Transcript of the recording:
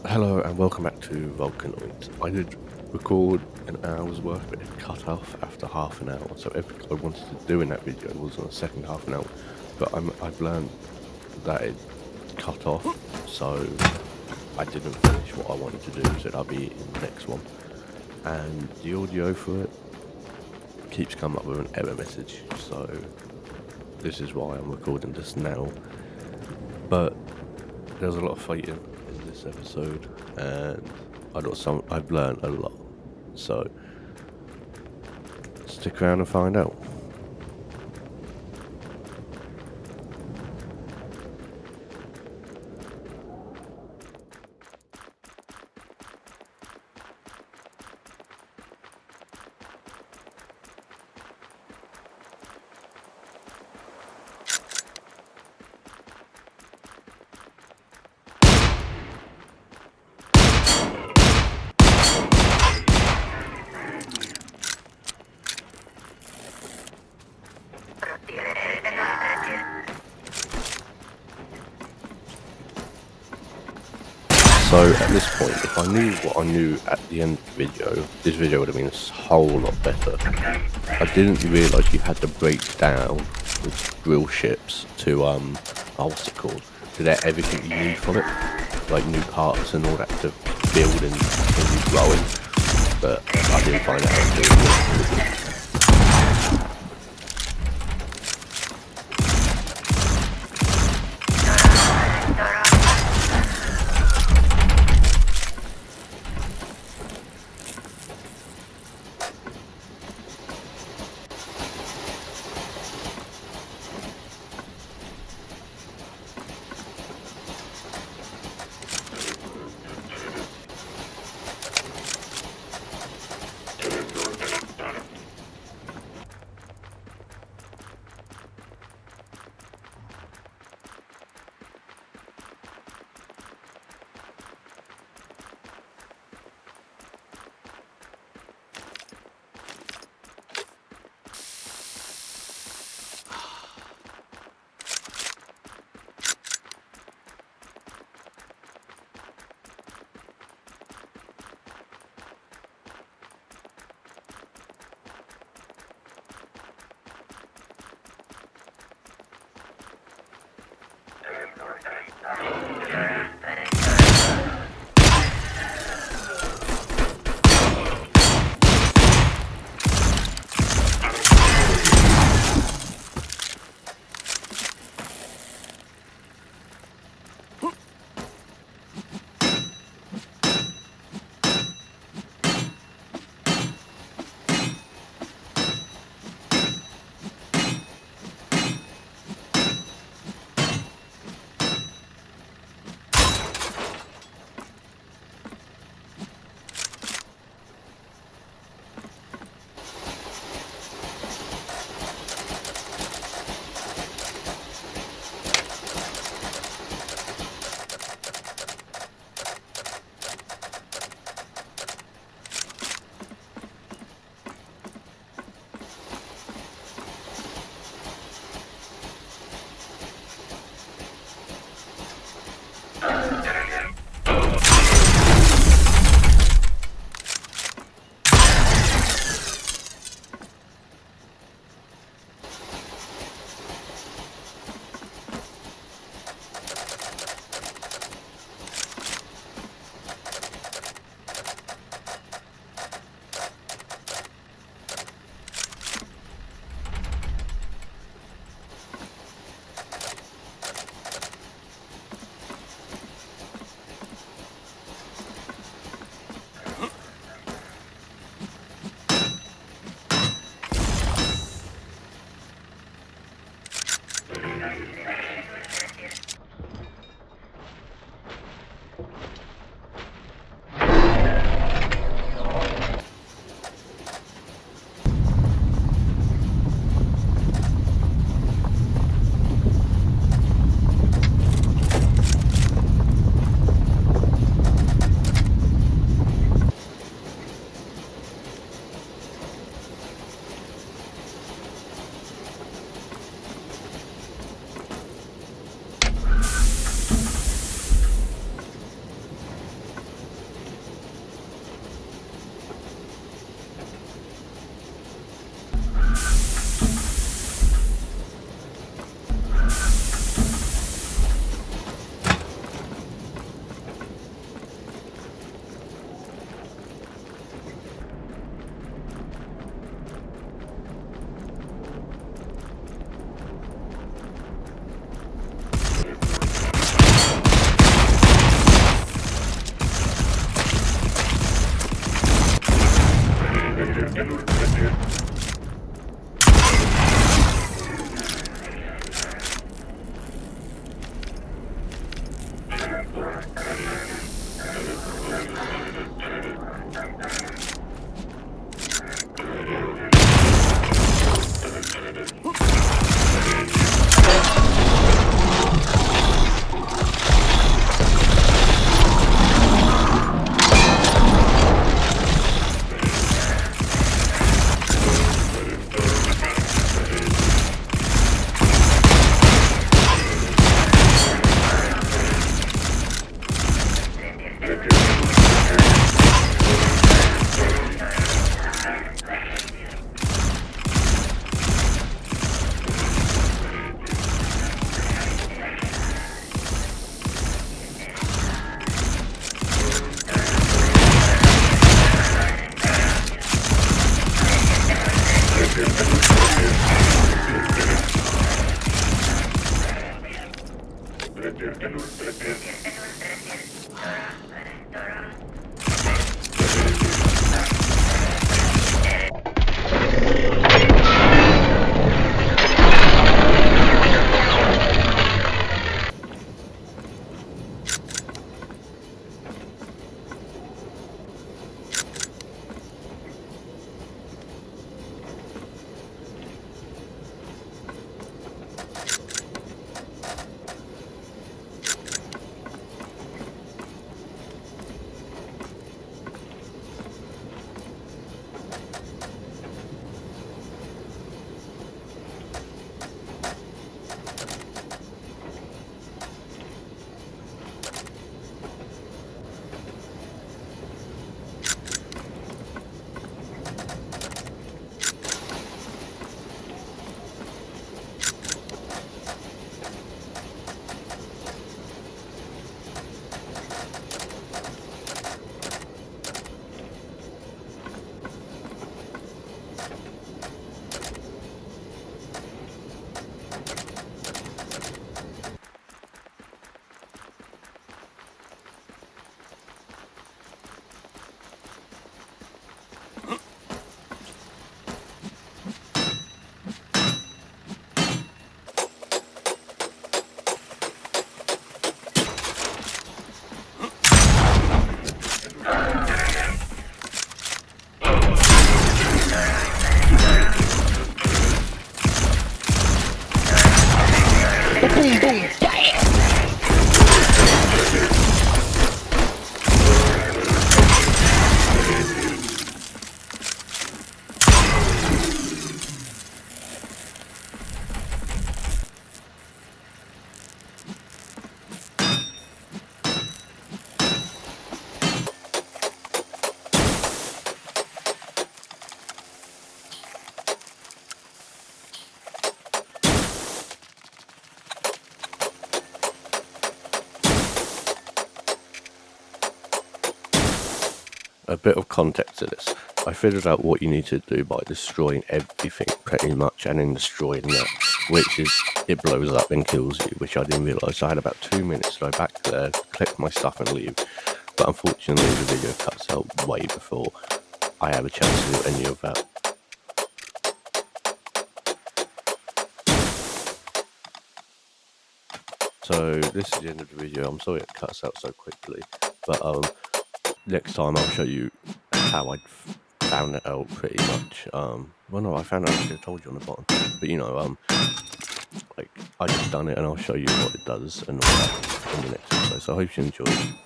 Hello and welcome back to Volcanoids. I did record an hour's worth, but it cut off after half an hour. So everything I wanted to do in that video was on the second half an hour, but I've learned that it cut off, so I didn't finish what I wanted to do. So that'll be in the next one. And the audio for it keeps coming up with an error message. So this is why I'm recording this now. But there's a lot of fighting in this episode, and I've learned a lot. So stick around and find out. So at this point, if I knew what I knew at the end of the video, this video would have been a whole lot better. I didn't realise you had to break down the drill ships to what's it called? To get everything you need from it, like new parts and all that to build and continue growing. But I didn't find out how to do it. A bit of context to this. I figured out what you need to do by destroying everything pretty much, and then destroying that, which is it blows up and kills you, which I didn't realise. I had about 2 minutes to go back there, collect my stuff and leave, but unfortunately the video cuts out way before I have a chance to do any of that. So this is the end of the video. I'm sorry it cuts out so quickly, but next time I'll show you how I found it out pretty much. Well no, I found out, I told you on the bottom, but you know, like I just done it, and I'll show you what it does and all that in the next episode. So I hope you enjoyed.